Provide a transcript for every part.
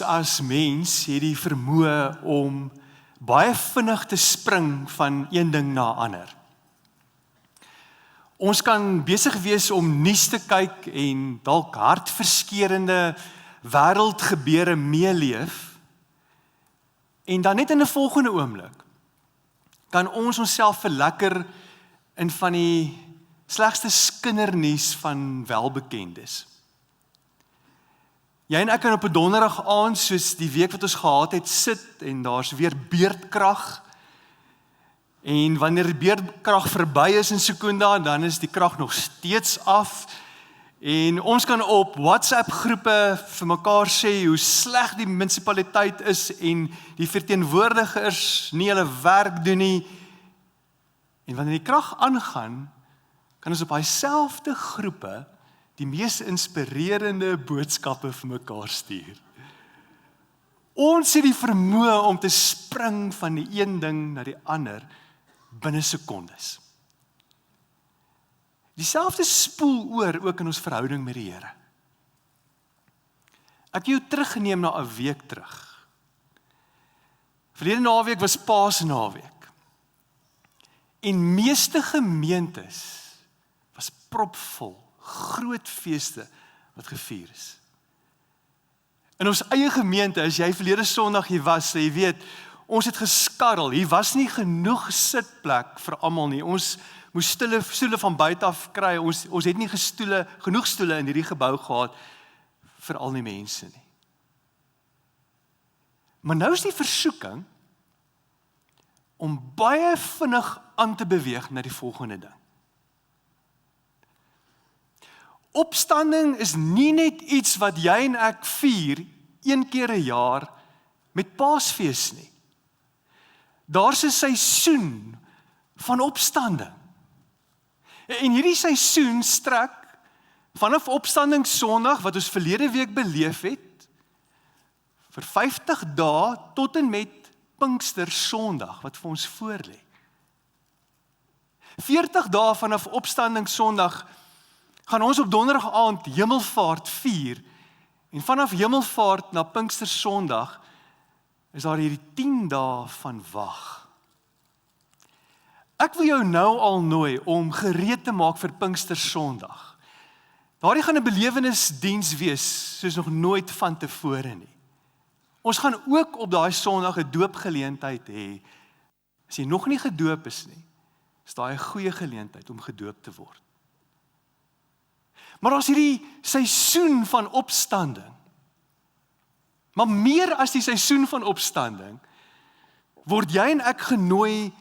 as mens het die vermoë om baie vinnig te spring van een ding na 'n ander. Ons kan besig wees om nuus te kyk en dalk hartverskeurende wêreldgebeure meeleef, en dan net in 'n volgende oomblik kan ons onsself verlekker in van die slegste skindernuus van welbekendes. Jy en ek kan op 'n donderdag aand, soos die week wat ons gehad het, sit en daar's weer beerdkrag. En wanneer die beerdkrag verby is in Secunda, dan is die krag nog steeds af. En ons kan op WhatsApp groepe vir mekaar sê hoe sleg die munisipaliteit is en die verteenwoordigers nie hulle werk doen nie. En wanneer die krag aangaan, kan ons op daai selfde groepe die mees inspirerende boodskappe vir mekaar stuur. Ons het die vermoë om te spring van die een ding na die ander binne sekondes. Dieselfde spoel oor ook in ons verhouding met die Here. Ek wil jou terugneem na 'n week terug. Verlede naweek was Paasnaweek. En meeste gemeentes was propvol, groot feeste wat gevier is. In ons eie gemeente, as jy verlede Sondag hier was, jy weet, ons het geskarrel, hier was nie genoeg sitplek vir almal nie, ons moes stoele van buite af kry, ons het nie genoeg stoele in hierdie gebou gehad, vir al die mense nie. Maar nou is die versoeking, om baie vinnig aan te beweeg na die volgende ding. Opstanding is nie net iets wat jy en ek vier, een keer 'n jaar, met Paasfees nie. Daar's 'n seisoen van opstanding. En hierdie seisoen strek vanaf Opstanding Sondag, wat ons verlede week beleef het, vir 50 dae tot en met Pinkster Sondag, wat vir ons voorlê. 40 dae vanaf Opstanding Sondag gaan ons op donderdag aand Hemelvaart vier, en vanaf Hemelvaart na Pinkster Sondag is daar hierdie 10 dae van wag. Ek wil jou nou al nooi om gereed te maak vir Pinkster Sondag. Daardie gaan 'n belewenisdiens wees, soos nog nooit van tevore nie. Ons gaan ook op daai Sondag 'n doopgeleentheid hê. As jy nog nie gedoop is nie, is daai 'n goeie geleentheid om gedoop te word. Maar as hierdie seisoen van opstanding, maar meer as die seisoen van opstanding, word jy en ek genooi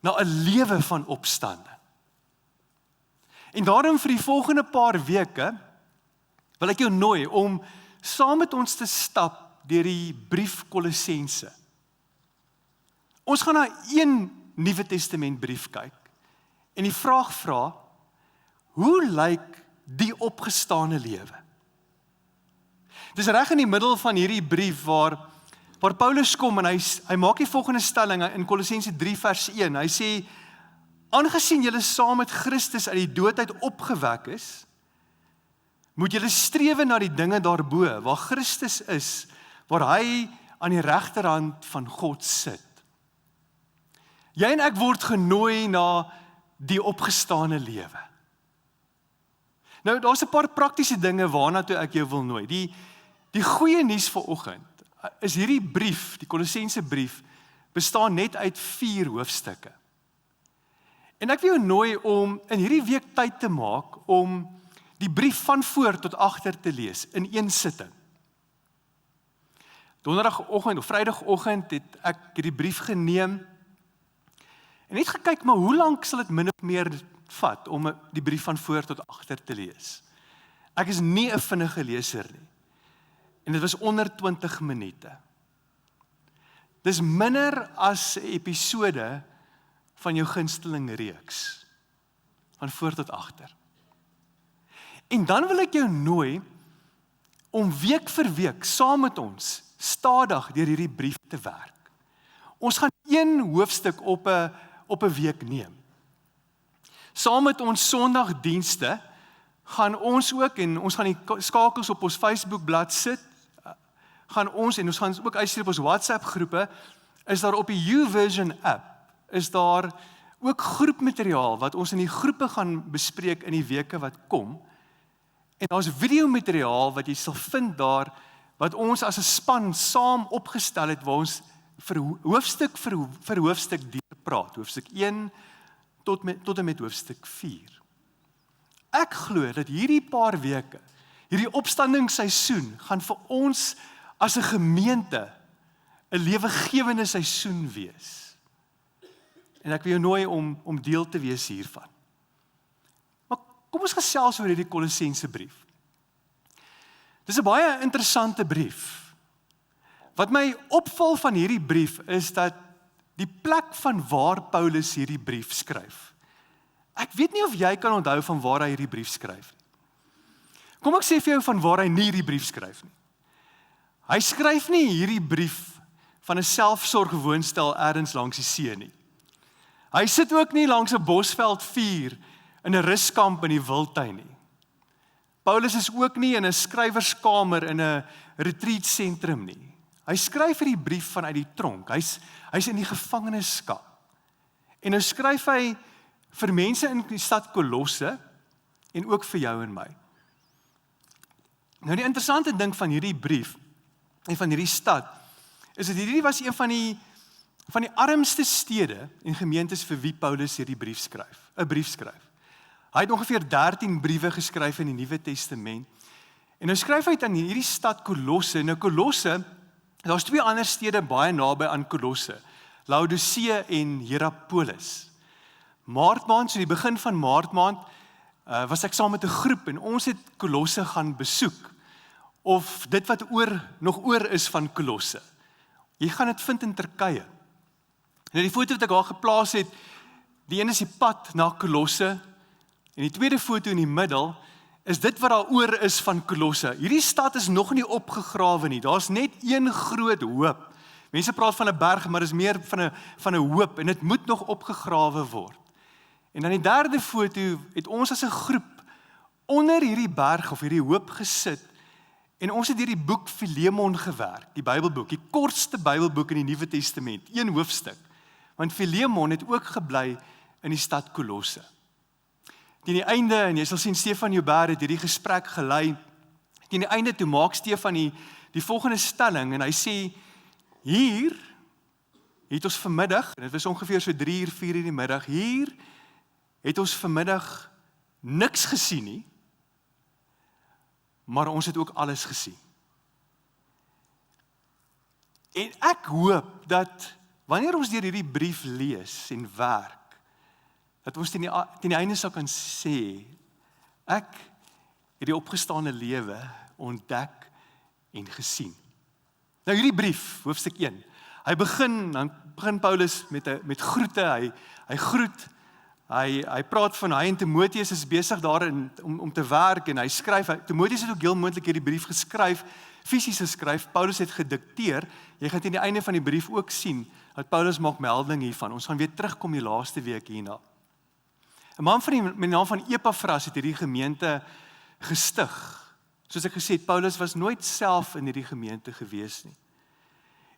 na 'n lewe van opstanding. En daarom vir die volgende paar weke wil ek jou nooi om saam met ons te stap deur die brief Kolossense. Ons gaan na een Nuwe Testament brief kyk en die vraag vra, hoe lyk die opgestane lewe? Dis reg in die middel van hierdie brief waar Paulus kom en hy maak die volgende stelling in Kolossense 3 vers 1. Hy sê, aangesien julle saam met Christus uit die dood uit opgewek is, moet julle strewe na die dinge daarbo, waar Christus is, waar hy aan die regterhand van God sit. Jy en ek word genooi na die opgestane lewe. Nou, daar's 'n paar praktiese dinge waarna toe ek jou wil nooi. Die goeie nuus vanoggend is hierdie brief, die Kolossense brief, bestaan net uit 4 hoofstukke. En ek wil jou nooi om in hierdie week tyd te maak om die brief van voor tot agter te lees in een sitting. Donderdagoggend of Vrydagoggend het ek hierdie brief geneem en net gekyk, maar hoe lank sal dit min of meer vat om die brief van voor tot agter te lees? Ek is nie 'n vinnige leser nie. En dit was onder 20 minute. Dis minder as 'n episode van jou gunsteling reeks, van voor tot agter. En dan wil ek jou nooi om week vir week saam met ons stadig deur hierdie brief te werk. Ons gaan een hoofstuk op 'n week neem. Saam met ons Sondagdienste gaan ons ook, en ons gaan die skakels op ons Facebook bladsy sit, gaan ons, en ons gaan ook uitstuur op ons WhatsApp groepe, is daar op die YouVersion app, is daar ook groepmateriaal wat ons in die groepe gaan bespreek in die weke wat kom. En daar's videomateriaal wat jy sal vind daar, wat ons as 'n span saam opgestel het, waar ons hoofstuk vir hoofstuk deurpraat, hoofstuk 1 tot en met hoofstuk 4. Ek glo dat hierdie paar weke, hierdie opstandingsseisoen, gaan vir ons as 'n gemeente 'n lewegewende seisoen wees. En ek wil jou nooi om deel te wees hiervan. Maar kom ons gesels oor hierdie Kolossense brief. Dis 'n baie interessante brief. Wat my opval van hierdie brief is dat die plek van waar Paulus hierdie brief skryf. Ek weet nie of jy kan onthou van waar hy hierdie brief skryf nie. Kom ek sê vir jou van waar hy nie hierdie brief skryf nie. Hy skryf nie hierdie brief van 'n selfsorgwoonstel ergens langs die see nie. Hy sit ook nie langs 'n bosveld vuur in 'n ruskamp in die wildtuin nie. Paulus is ook nie in 'n skrywerskamer in 'n retreatsentrum nie. Hy skryf hierdie brief vanuit die tronk. Hy's in die gevangenskap. En nou skryf hy vir mense in die stad Kolosse en ook vir jou en my. Nou die interessante ding van hierdie brief en van hierdie stad is dat hierdie was een van die armste stede en gemeentes vir wie Paulus hierdie brief skryf. Hy het ongeveer 13 briewe geskryf in die Nuwe Testament. En nou skryf hy aan hierdie stad Kolosse. Nou Kolosse, daar's 2 ander stede baie naby aan Kolosse, Laodicea en Hierapolis. Maart maand, so die begin van Maart maand, was ek saam met 'n groep en ons het Kolosse gaan besoek. Of dit wat nog oor is van Kolosse. Jy gaan dit vind in Turkye. Nou die foto wat ek daar geplaas het, die een is die pad na Kolosse, en die tweede foto in die middel, is dit wat daar oor is van Kolosse. Hierdie stad is nog nie opgegrawe nie, daar's net een groot hoop. Mense praat van 'n berg, maar dis meer van 'n hoop, en dit moet nog opgegrawe word. En dan die derde foto, het ons as 'n groep onder hierdie berg of hierdie hoop gesit, en ons het hierdie boek Filemon gewerk, die Bybelboek, die kortste Bybelboek in die Nuwe Testament, 1 hoofstuk. Want Filemon het ook gebly in die stad Kolosse. Teen die einde, en jy sal sien Stefan Joubert het hierdie gesprek gelei, teen die einde toe maak Stefan die volgende stelling, en hy sê, hier het ons vanmiddag, en dit was ongeveer so 3 uur, 4 uur die middag, hier het ons vanmiddag niks gesien nie, maar ons het ook alles gesien. En ek hoop dat, wanneer ons deur hierdie brief lees en werk, dat ons teen die einde sal kan sê, ek het die opgestane lewe ontdek en gesien. Nou hierdie brief, hoofstuk 1, dan begin Paulus met groete, hy groet, hy praat van hy en Timoteus is besig daar om te werk, en hy skryf, Timoteus het ook heel moontlik hierdie brief geskryf, fisies geskryf, Paulus het gedikteer, jy gaan teen die einde van die brief ook sien, dat Paulus maak melding hiervan, ons gaan weer terugkom die laaste week hierna. 'n man met die naam van Epaphras het hierdie gemeente gestig. Soos ek gesê het, Paulus was nooit self in hierdie gemeente gewees nie.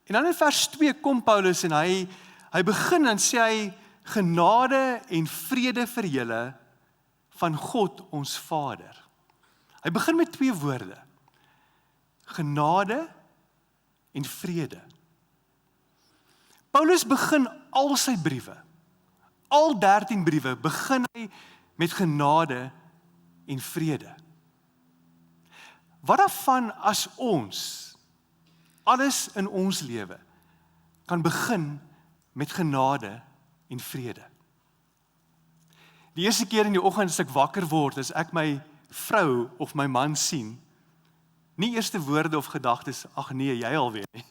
En dan in vers 2 kom Paulus en hy begin en sê hy, genade en vrede vir julle van God ons Vader. Hy begin met 2 woorde. Genade en vrede. Paulus begin al sy briewe, al 13 briewe, begin hy met genade en vrede. Wat daarvan as ons, alles in ons lewe, kan begin met genade en vrede? Die eerste keer in die oggend as ek wakker word, as ek my vrou of my man sien, nie eerste woorde of gedagtes, ag nee, jy alweer nie.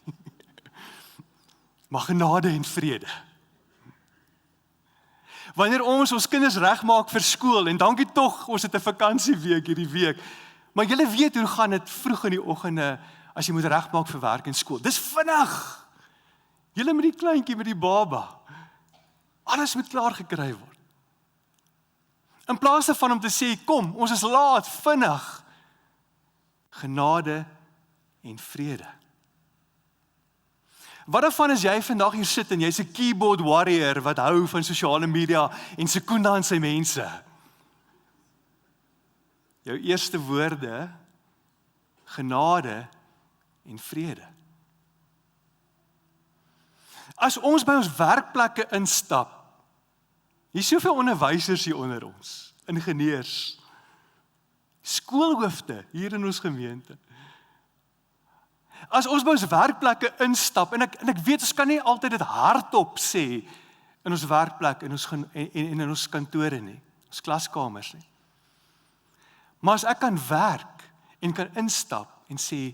Maar genade en vrede. Wanneer ons kinders regmaak vir skool, en dankie tog, ons het 'n vakansieweek hierdie week, maar julle weet hoe gaan dit vroeg in die oggende, as jy moet regmaak vir werk en skool. Dis vinnig. Julle met die kleintjie, met die baba. Alles moet klaar gekry word. In plaas daarvan om te sê, kom, ons is laat, vinnig. Genade en vrede. Wat daarvan as jy vandag hier sit en jy's 'n keyboard warrior wat hou van sosiale media en Sekunda aan sy mense? Jou eerste woorde, genade en vrede. As ons by ons werkplekke instap, hier is soveel onderwysers hier onder ons, ingenieurs, skoolhoofde hier in ons gemeente. As ons by ons werkplekke instap, en ek weet, ons kan nie altyd dit hardop sê in ons werkplek, en in ons kantore nie, ons klaskamers nie. Maar as ek kan werk, en kan instap, en sê,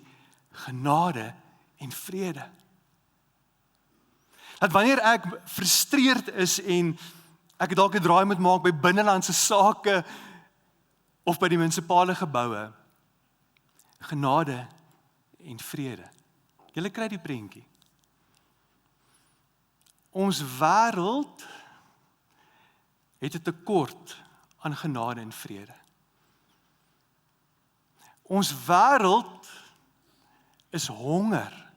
genade en vrede. Dat wanneer ek frustreerd is, en ek dalk 'n draai moet maak by binnelandse sake, of by die munisipale geboue, genade en vrede. Julle kry die prentjie. Ons wêreld het 'n tekort aan genade en vrede. Ons wêreld is honger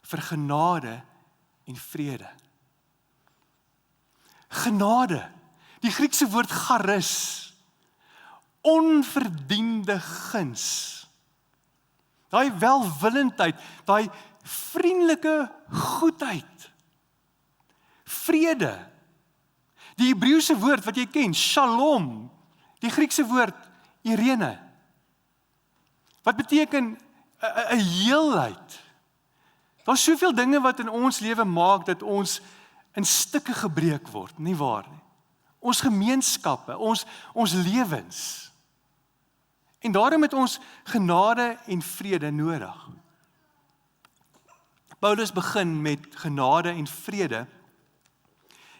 vir genade en vrede. Genade, die Griekse woord charis, onverdiende guns. Daai welwillendheid, daai vriendelike goedheid, vrede. Die Hebreëse woord wat jy ken, shalom, die Griekse woord Irene, wat beteken 'n heelheid. Daar's soveel dinge wat in ons lewe maak dat ons in stukke gebreek word, nie waar nie? Ons gemeenskappe, ons lewens. En daarom het ons genade en vrede nodig. Paulus begin met genade en vrede.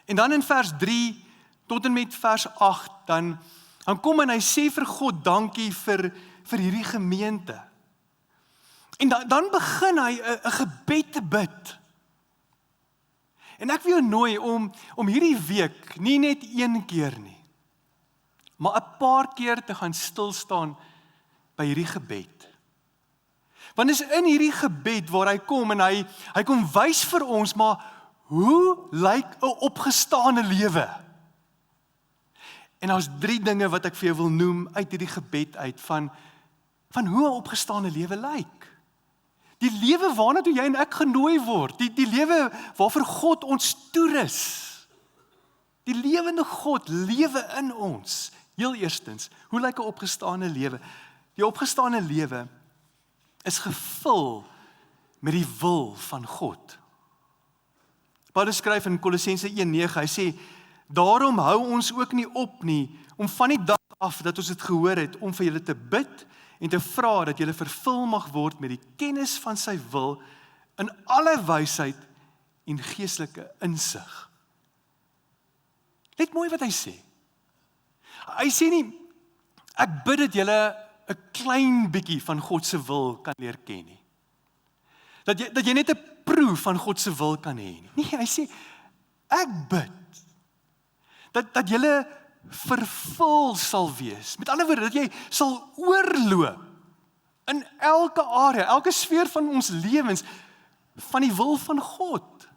En dan in vers 3 tot en met vers 8, dan kom en hy sê vir God dankie vir hierdie gemeente. En dan begin hy 'n gebed te bid. En ek wil jou nooi om hierdie week, nie net een keer nie, maar 'n paar keer te gaan stilstaan by hierdie gebed. Want is in hierdie gebed waar hy kom en hy kom wys vir ons, maar hoe lyk 'n opgestane lewe? En daar's 3 dinge wat ek vir jou wil noem uit hierdie gebed uit van hoe 'n opgestane lewe lyk. Die lewe waarna toe jy en ek genooi word, die lewe waarvoor God ons toerus. Die lewende God lewe in ons. Heel eerstens, hoe lyk 'n opgestane lewe? Die opgestane lewe is gevul met die wil van God. Paulus skryf in Kolossense 1:9, hy sê, daarom hou ons ook nie op nie, om van die dag af dat ons dit gehoor het, om vir julle te bid en te vra dat julle vervul mag word met die kennis van sy wil in alle wysheid en geestelike insig. Let mooi wat hy sê. Hy sê nie, ek bid dat julle 'n klein bietjie van God se wil kan leer ken nie. Dat jy net 'n proef van God se wil kan hê nie. Nee, hy sê, ek bid dat julle vervul sal wees. Met ander woorde, dat jy sal oorloop in elke area, elke sfeer van ons lewens, van die wil van God.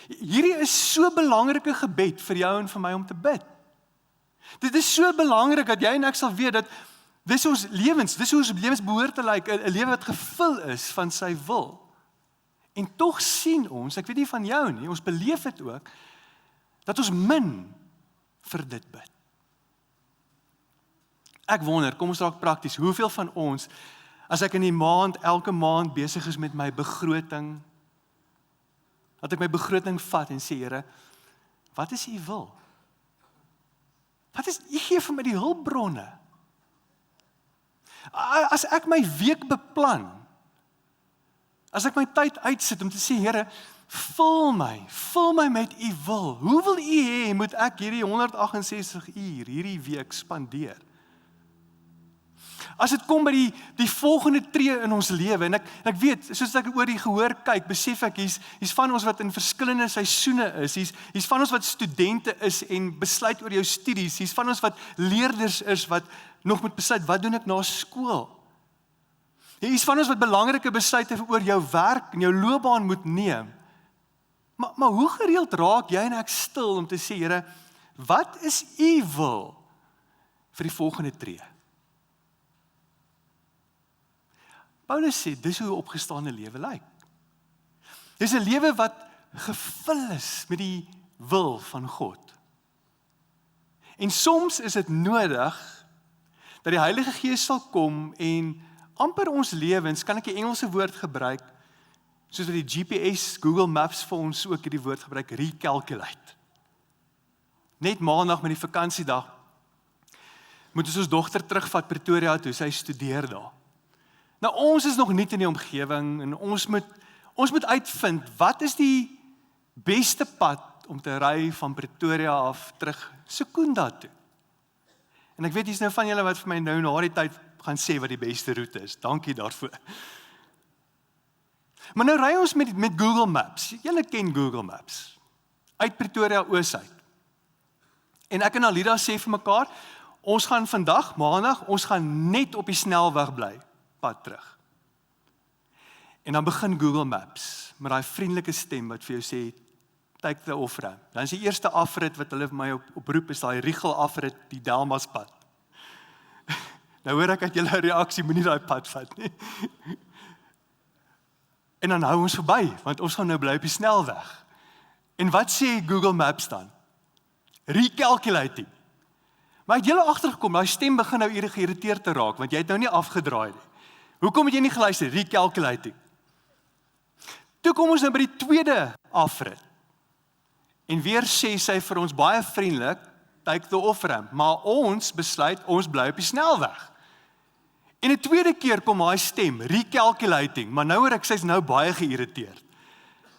Hierdie is so 'n belangrike gebed vir jou en vir my om te bid. Dit is so belangrik dat jy en ek sal weet dat dis ons lewens behoort te lyk, 'n lewe wat gevul is van sy wil. En tog sien ons, ek weet nie van jou nie, ons beleef dit ook, dat ons min vir dit bid. Ek wonder, kom ons raak prakties, hoeveel van ons, as ek in die maand, elke maand besig is met my begroting, dat ek my begroting vat en sê, Here, wat is u wil? U gee vir my die hulpbronne. As ek my week beplan, as ek my tyd uitsit om te sê, Here, vul my met u wil. Hoe wil u hê moet ek hierdie 168 uur hierdie week spandeer? As dit kom by die volgende tree in ons lewe, en ek weet, soos ek oor die gehoor kyk, besef ek, hier's van ons wat in verskillende seisoene is, hier's van ons wat studente is en besluit oor jou studies, hier's van ons wat leerders is, wat nog moet besluit, wat doen ek na skool? Hier is van ons wat belangrike besluite oor jou werk en jou loopbaan moet neem. Maar hoe gereeld raak jy en ek stil om te sê, Here, wat is U wil vir die volgende tree? Paulus sê, dis hoe 'n opgestane lewe lyk. Dis 'n lewe wat gevul is met die wil van God. En soms is dit nodig dat die Heilige Gees sal kom en amper ons lewens, kan ek die Engelse woord gebruik, soos wat die GPS, Google Maps vir ons ook hierdie woord gebruik, recalculate. Net maandag met die vakansiedag, moet ons dogter terugvat Pretoria toe, sy studeer daar. Nou ons is nog nie in die omgewing, en ons moet uitvind, wat is die beste pad om te ry van Pretoria af terug Secunda toe. En ek weet, hier is nou van julle wat vir my nou na die tyd gaan sê wat die beste roete is. Dankie daarvoor. Maar nou ry ons met Google Maps. Julle ken Google Maps. Uit Pretoria oos uit. En ek en Alida sê vir mekaar, ons gaan vandag, maandag, ons gaan net op die snelweg bly, pad terug. En dan begin Google Maps, met daai vriendelike stem wat vir jou sê, take the off-ramp. Dan is die eerste afrit wat hulle vir my oproep, is daai Riegel afrit, die Delmaspad. Nou hoor ek uit julle reaksie, moenie daai pad vat nie. En dan hou ons verby, want ons gaan nou bly op die snelweg. En wat sê Google Maps dan? Recalculating. Maar het julle agtergekom, daai stem begin nou geïrriteerd te raak, want jy het nou nie afgedraai nie. Hoekom het jy nie geluister? Recalculating. Toe kom ons nou by die tweede afrit. En weer sê sy vir ons baie vriendelik, take the off-ramp, maar ons besluit, ons bly op die snelweg. En 'n tweede keer kom haar stem, recalculating, maar nou hoor ek, sy is nou baie geïrriteerd.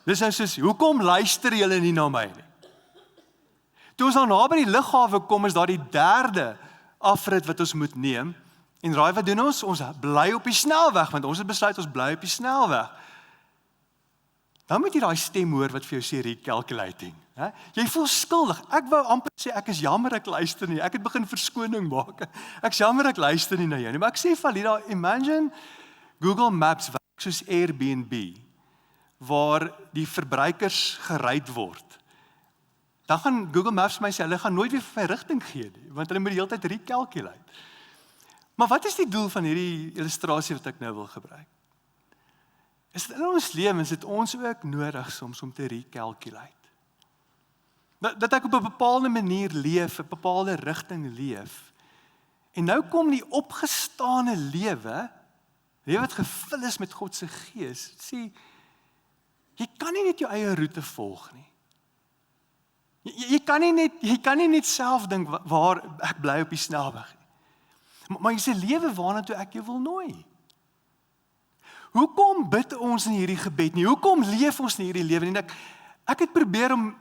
Dis nou soos, hoekom luister julle nie na my nie? Toe ons nou na by die lughawe kom, is daar die derde afrit wat ons moet neem, en raai wat doen ons? Ons bly op die snelweg, want ons het besluit, ons bly op die snelweg. Dan moet jy daai stem hoor wat vir jou sê recalculating. Jy voel skuldig. Ek wou amper sê, ek is jammer ek luister nie. Ek het begin verskoning maak. Ek is jammer ek luister nie na jou nie. Maar ek sê Valida, imagine Google Maps werk soos Airbnb, waar die verbruikers gereid word. Dan gaan Google Maps my sê, hulle gaan nooit weer vir my rigting gee nie, want hulle moet die hele tyd recalculate. Maar wat is die doel van hierdie illustrasie wat ek nou wil gebruik? Is dit in ons lewens, het ons ook nodig soms om te recalculate. Dat ek op 'n bepaalde manier leef, 'n bepaalde rigting leef. En nou kom die opgestane lewe wat gevul is met God se Gees, sê, jy kan nie net jou eie roete volg nie. Jy kan nie net self dink waar ek bly op die snelweg nie. Maar jy sê lewe waarna toe ek jou wil nooi. Hoekom bid ons in hierdie gebed nie? Hoekom leef ons in hierdie lewe nie? Ek het probeer om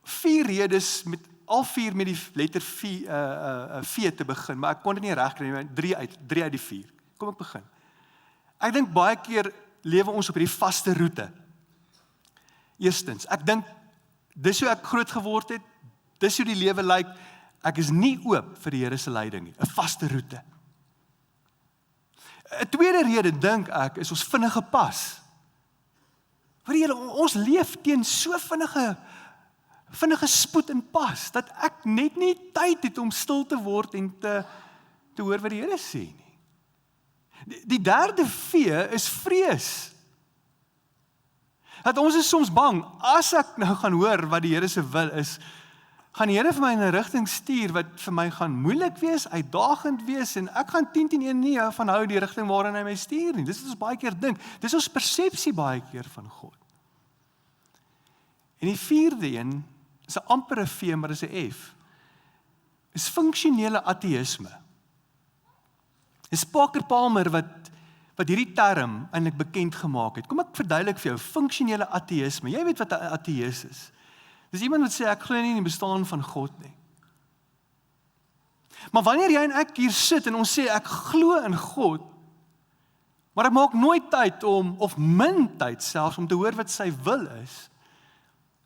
4 redes met al 4 met die letter V te begin, maar ek kon dit nie regkry nie, 3 uit die 4. Kom ek begin. Ek dink baie keer lewe ons op hierdie vaste roete. Eerstens, ek dink dis hoe ek groot geword het, dis hoe die lewe lyk, ek is nie oop vir die Here se leiding nie, 'n vaste roete. 'n tweede rede dink ek is ons vinnige pas. Hoor julle, ons leef teen so vinnige spoed en pas, dat ek net nie tyd het om stil te word en te hoor wat die Here sê nie. Die derde V is vrees. Dat ons is soms bang, as ek nou gaan hoor wat die Here se wil is, gaan die Here vir my in 'n rigting stuur wat vir my gaan moeilik wees, uitdagend wees, en ek gaan 10-10-1 nie van hou die rigting waarin hy my stuur nie. Dis wat ons baie keer dink. Dis ons persepsie baie keer van God. En die vierde een, is 'n ampere V, maar dis 'n F, is funksionele ateïsme. Dis Parker Palmer wat hierdie term eintlik bekend gemaak het. Kom ek verduidelik vir jou, funksionele ateïsme. Jy weet wat 'n ateïs is. Dis iemand wat sê, ek glo nie in die bestaan van God nie. Maar wanneer jy en ek hier sit en ons sê, ek glo in God, maar ek maak nooit tyd of min tyd selfs, om te hoor wat sy wil is,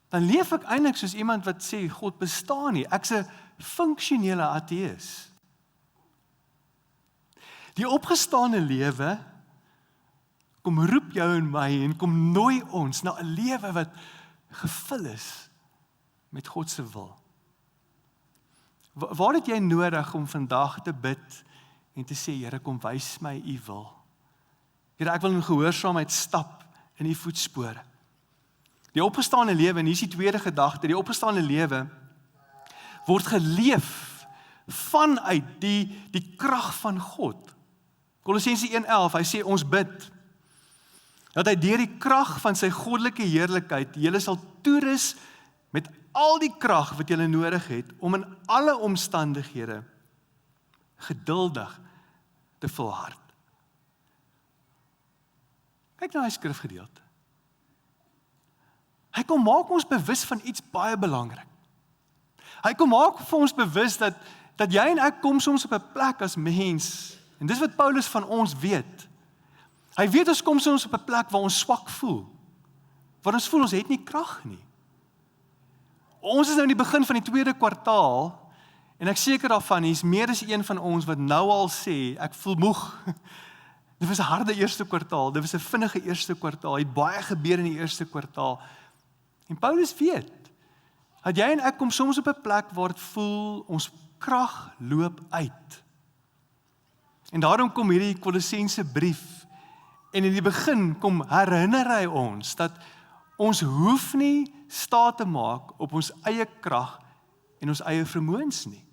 dan leef ek eintlik soos iemand wat sê, God bestaan nie. Ek's 'n funksionele ateïs. Die opgestane lewe kom roep jou en my en kom nooi ons na 'n lewe wat gevul is met God se wil. Waar het jy nodig om vandag te bid en te sê, Here, kom wys my u wil. Here, ek wil in gehoorsaamheid stap in u voetspore. Die opgestane lewe, en hier is die tweede gedagte, die opgestane lewe word geleef vanuit die krag van God. Kolossense 1:11, hy sê ons bid, dat hy deur die krag van sy goddelike heerlikheid, julle sal toerus met al die krag wat julle nodig het, om in alle omstandighede geduldig te volhard. Kyk na die skrifgedeelte. Hy kom maak ons bewus van iets baie belangrik. Hy kom maak vir ons bewus dat jy en ek kom soms op 'n plek as mens, en dis wat Paulus van ons weet. Hy weet ons kom soms op 'n plek waar ons swak voel, waar ons voel ons het nie krag nie. Ons is nou in die begin van die tweede kwartaal, en ek seker daarvan, hier is meer as een van ons wat nou al sê, ek voel moeg. Dit was 'n harde eerste kwartaal, dit was 'n vinnige eerste kwartaal, het baie gebeur in die eerste kwartaal. En Paulus weet, dat jy en ek kom soms op 'n plek waar het voel, ons krag loop uit. En daarom kom hierdie Kolossense brief, en in die begin kom herinner hy ons, dat ons hoef nie staat te maak op ons eie krag en ons eie vermoëns nie.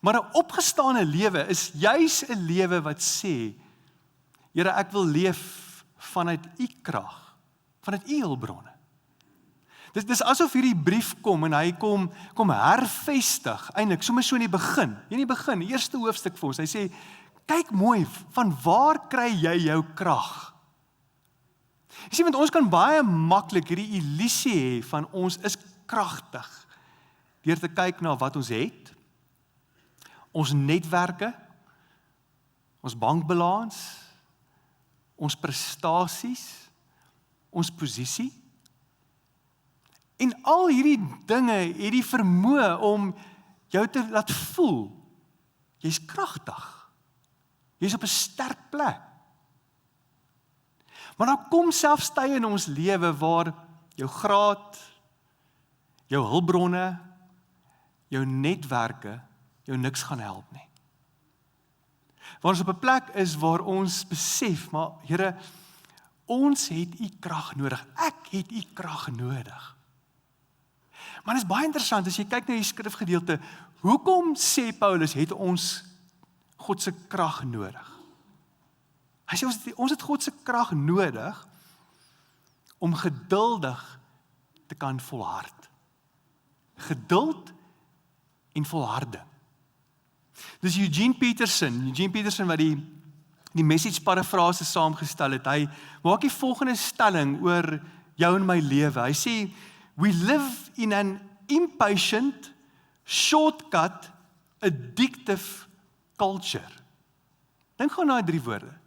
Maar 'n opgestane lewe is juis 'n lewe wat sê, Here, ek wil leef vanuit u krag, vanuit u hulpbronne. Dis asof hierdie brief kom en hy kom hervestig, eintlik sommer so in die begin, die eerste hoofstuk vir ons. Hy sê, kyk mooi, van waar kry jy jou krag? Jy sien, want ons kan baie maklik hierdie illusie hê van ons is kragtig, deur te kyk na wat ons het, ons netwerke, ons bankbalans, ons prestasies, ons posisie. En al hierdie dinge het die vermoë om jou te laat voel, jy's kragtig, jy's op 'n sterk plek. Maar dan kom selfs tye in ons lewe waar jou graad, jou hulpbronne, jou netwerke, jou niks gaan help nie. Waar ons op 'n plek is waar ons besef, maar Here, ons het u krag nodig, ek het u krag nodig. Maar dit is baie interessant, as jy kyk na die skrifgedeelte, hoekom sê Paulus, het ons God se krag nodig? Hy sê, ons het God se krag nodig, om geduldig te kan volhard. Geduld en volharding. Dus Eugene Peterson wat die message parafrase saamgestel het, hy maak die volgende stelling oor jou en my lewe. Hy sê, we live in an impatient, shortcut, addictive culture. Dink gewoon na die 3 woorde.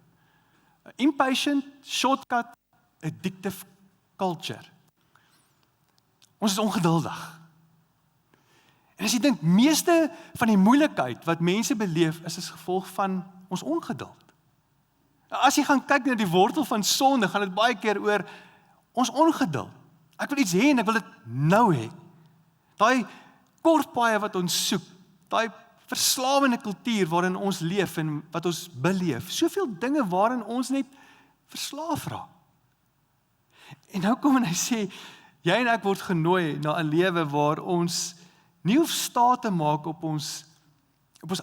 Impatient, shortcut, addictive culture. Ons is ongeduldig. En as jy dink, meeste van die moeilikheid wat mense beleef, is as gevolg van ons ongeduld. As jy gaan kyk na die wortel van sonde, gaan dit baie keer oor ons ongeduld. Ek wil iets hê en ek wil dit nou hê. Daai kort paaie wat ons soek, daai verslawende kultuur waarin ons leef en wat ons beleef, soveel dinge waarin ons net verslaaf raak. En nou kom en hy sê, jy en ek word genooi na 'n lewe waar ons nie hoef staat te maak op ons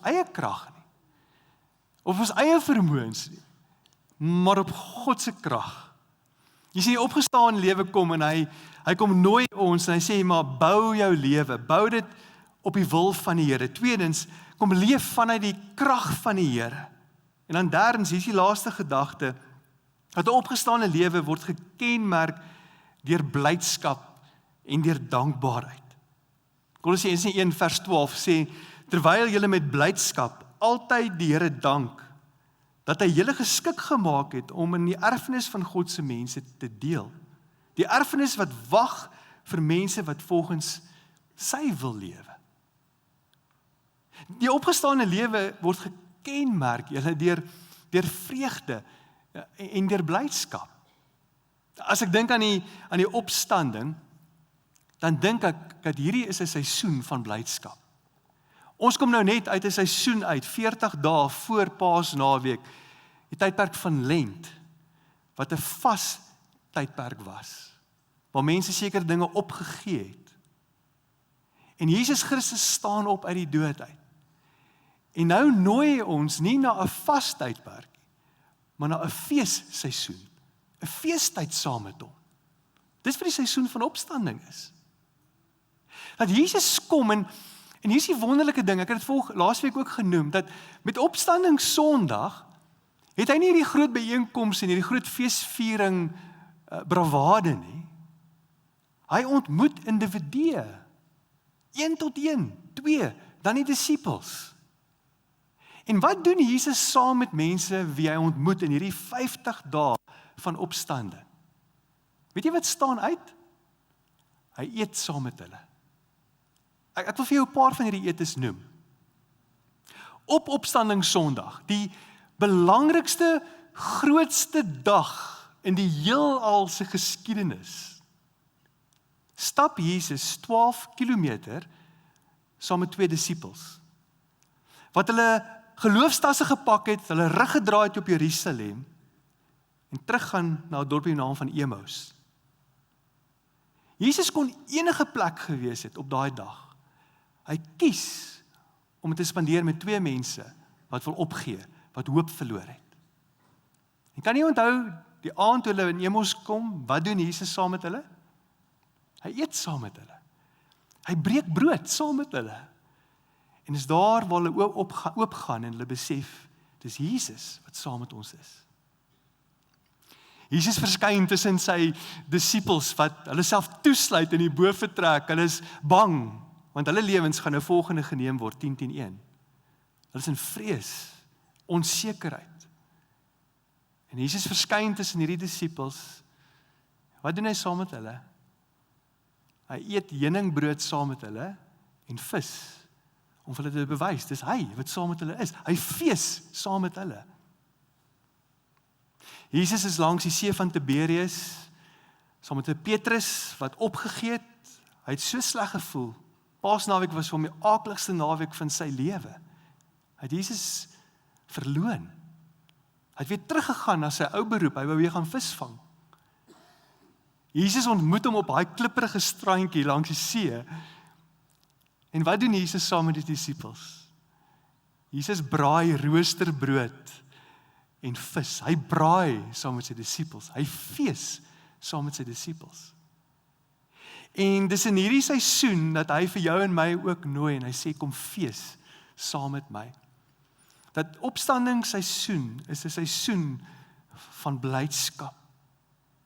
eie krag nie, op ons eie vermoëns nie, maar op God se krag. Jy sien, die opgestaane lewe kom en hy kom nooi ons en hy sê, maar bou jou lewe, bou dit op die wil van die Here. Tweedens, kom leef vanuit die krag van die Here. En dan derdens, hier is die laaste gedagte, dat 'n opgestaane lewe word gekenmerk deur blydskap en deur dankbaarheid. Kolossense 1 vers 12 sê, terwyl julle met blydskap altyd die Here dank, dat hy julle geskik gemaak het om in die erfenis van God se mense te deel. Die erfenis wat wag vir mense wat volgens sy wil lewe. Die opgestane lewe word gekenmerk deur vreugde en deur blydskap. As ek dink aan die opstanding, dan dink ek dat hierdie is 'n seisoen van blydskap. Ons kom nou net uit 'n seisoen uit, 40 dae voor Paasnaweek, die tydperk van Lent, wat 'n vas tydperk was, waar mense seker dinge opgegee het. En Jesus Christus staan op uit die dood uit. En nou nooi hy ons nie na 'n vas tydperk, maar na 'n feesseisoen, 'n feestyd saam met hom. Dis wat die seisoen van opstanding is. Dat Jesus kom en hier is die wonderlike ding, ek het dit laasweek ook genoem, dat met opstanding Sondag, het hy nie hierdie groot byeenkoms en hierdie groot feesviering bravade nie. Hy ontmoet individue, 1 tot 1, 2, dan die disippels. En wat doen Jesus saam met mense wie hy ontmoet in hierdie 50 dae van opstanding? Weet jy wat staan uit? Hy eet saam met hulle. Ek wil vir jou 'n paar van hierdie etes noem. Op opstanding Sondag, die belangrikste, grootste dag in die heelal se geskiedenis, stap Jesus 12 kilometer saam met 2 disippels, wat hulle geloofstasse gepak het, hulle rug gedraai het op Jerusalem, en teruggaan na 'n dorpie naam van Emmaus. Jesus kon enige plek gewees het op daai dag. Hy kies om dit te spandeer met 2 mense wat wil opgee, wat hoop verloor het. En kan jy onthou, die aand toe hulle in Emmaus kom, wat doen Jesus saam met hulle? Hy eet saam met hulle. Hy breek brood saam met hulle. En is daar waar hulle oopgaan en hulle besef, dis Jesus wat saam met ons is. Jesus verskyn tussen sy disippels wat hulle self toesluit in die boefretrek. Hulle is bang, want hulle lewens gaan nou volgende geneem word, 10-10-1. Hulle is in vrees, onsekerheid. En Jesus verskyn tussen hierdie disippels. Wat doen hy saam met hulle? Hy eet heuningbrood saam met hulle en vis, om vir hulle te bewys, dis hy wat saam met hulle is. Hy fees saam met hulle. Jesus is langs die see van Tiberius, saam met Petrus wat opgegee het. Hy het so sleg gevoel. Paasnaweek was vir hom die aakligste naweek van sy lewe. Hy het Jesus verloon. Hy het weer teruggegaan na sy ou beroep, hy wou weer gaan visvang. Jesus ontmoet hom op daai klipprige strandjie langs die see. En wat doen Jesus saam met die disippels? Jesus braai roosterbrood en vis. Hy braai saam met sy disippels. Hy fees saam met sy disippels. En dis in hierdie seisoen dat hy vir jou en my ook nooi en hy sê kom fees saam met my. Dat opstandingsseisoen is 'n seisoen van blydskap.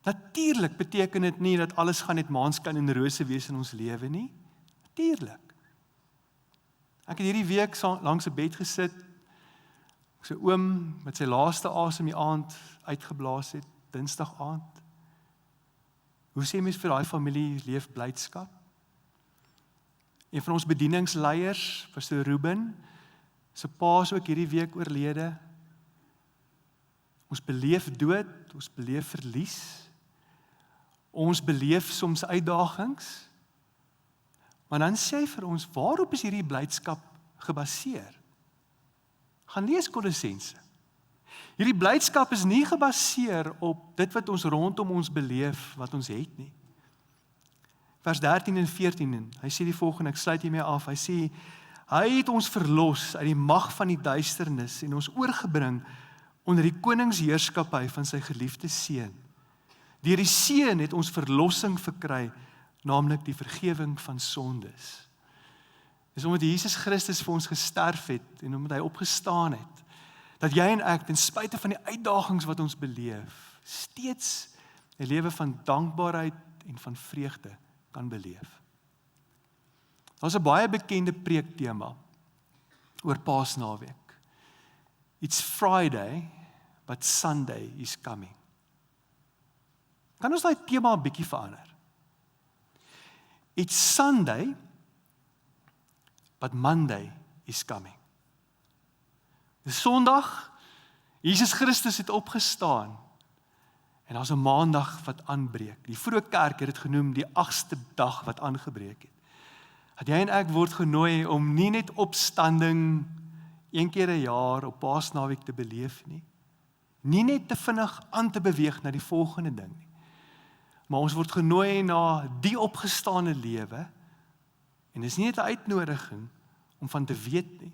Natuurlik beteken dit nie dat alles gaan net maanskyn en rose wees in ons lewe nie. Natuurlik. Ek het hierdie week langs 'n bed gesit. Sy oom met sy laaste asem die aand uitgeblaas het, Dinsdag aand. Hoe sê mens vir daai familie leef blydskap? Een van ons bedieningsleiers, Pastor Ruben, sy pa is ook hierdie week oorlede. Ons beleef dood, ons beleef verlies. Ons beleef soms uitdagings. Maar dan sê hy vir ons, waarop is hierdie blydskap gebaseer? Gaan lees Kolossense. Hierdie blydskap is nie gebaseer op dit wat ons rondom ons beleef, wat ons het nie. Vers 13 en 14, en hy sê die volgende, ek sluit hiermee af, hy sê, hy het ons verlos uit die mag van die duisternis en ons oorgebring onder die koningsheerskappy van sy geliefde seun. Deur die seun het ons verlossing verkry, naamlik die vergewing van sondes. Dis omdat Jesus Christus vir ons gesterf het en omdat hy opgestaan het, dat jy en ek, ten spyte van die uitdagings wat ons beleef, steeds 'n lewe van dankbaarheid en van vreugde kan beleef. Daar's 'n baie bekende preektema oor Paasnaweek. It's Friday, but Sunday is coming. Kan ons daai tema 'n bietjie verander? It's Sunday, but Monday is coming. Dis Sondag Jesus Christus het opgestaan. En daar's 'n maandag wat aanbreek. Die vroeë kerk het dit genoem die 8ste dag wat aangebreek het. Dat jy en ek word genooi om nie net opstanding een keer 'n jaar op Paasnaweek te beleef nie. Nie net te vinnig aan te beweeg na die volgende ding nie. Maar ons word genooi na die opgestane lewe. En dis nie net 'n uitnodiging om van te weet nie,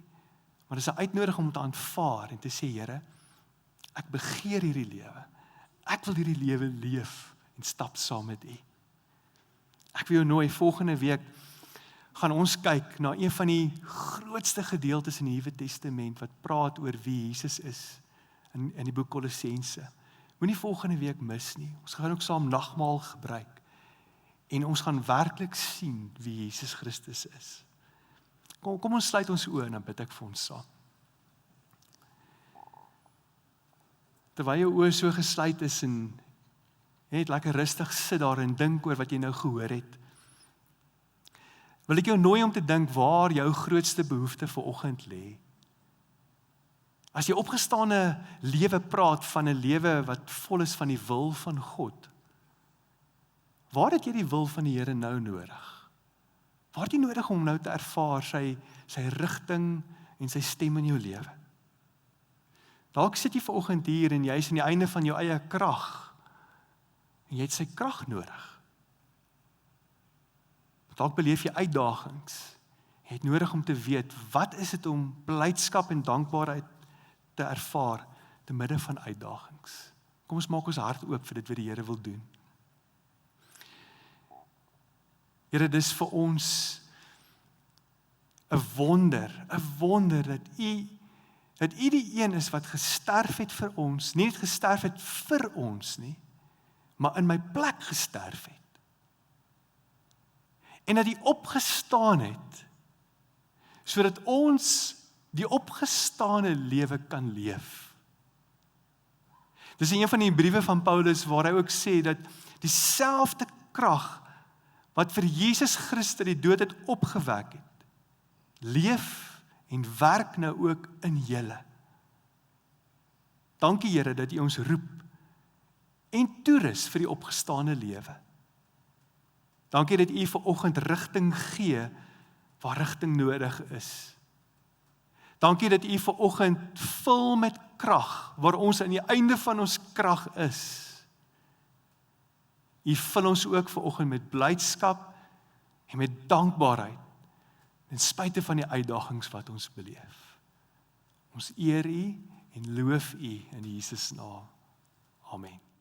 maar dis 'n uitnodiging om te aanvaar en te sê, Here, ek begeer hierdie lewe. Ek wil hierdie lewe leef en stap saam met U. Ek wil jou nooi, volgende week gaan ons kyk na een van die grootste gedeeltes in die Nuwe Testament wat praat oor wie Jesus is in die boek Kolossense. Moenie volgende week mis nie. Ons gaan ook saam nagmaal gebruik en ons gaan werklik sien wie Jesus Christus is. Kom ons sluit ons oë en dan bid ek vir ons saam. Terwyl jou oë so gesluit is en net lekker rustig sit daar en dink oor wat jy nou gehoor het, wil ek jou nooi om te dink waar jou grootste behoefte vanoggend lê. As jy opgestane lewe praat van 'n lewe wat vol is van die wil van God, waar het jy die wil van die Here nou nodig? Waar het jy nodig om nou te ervaar sy rigting en sy stem in jou lewe? Dalk sit jy vanoggend hier en jy is aan die einde van jou eie krag en jy het sy krag nodig. Dalk beleef jy uitdagings. Jy het nodig om te weet, wat is dit om blydskap en dankbaarheid te ervaar te midde van uitdagings? Kom ons maak ons hart oop vir dit wat die Here wil doen. Here, dis vir ons 'n wonder dat U die een is wat gesterf het vir ons, nie net gesterf het vir ons nie, maar in my plek gesterf het. En dat U opgestaan het, sodat ons die opgestane lewe kan leef. Dis een van die briewe van Paulus waar hy ook sê dat dieselfde krag wat vir Jesus Christus die dood het opgewek het, leef en werk nou ook in julle. Dankie Here dat U ons roep en toerus vir die opgestane lewe. Dankie dat U vanoggend rigting gee waar rigting nodig is. Dankie dat U vanoggend vul met krag waar ons aan die einde van ons krag is. U vul ons ook vanoggend met blydskap en met dankbaarheid ten spyte van die uitdagings wat ons beleef. Ons eer U en loof U in Jesus naam. Amen.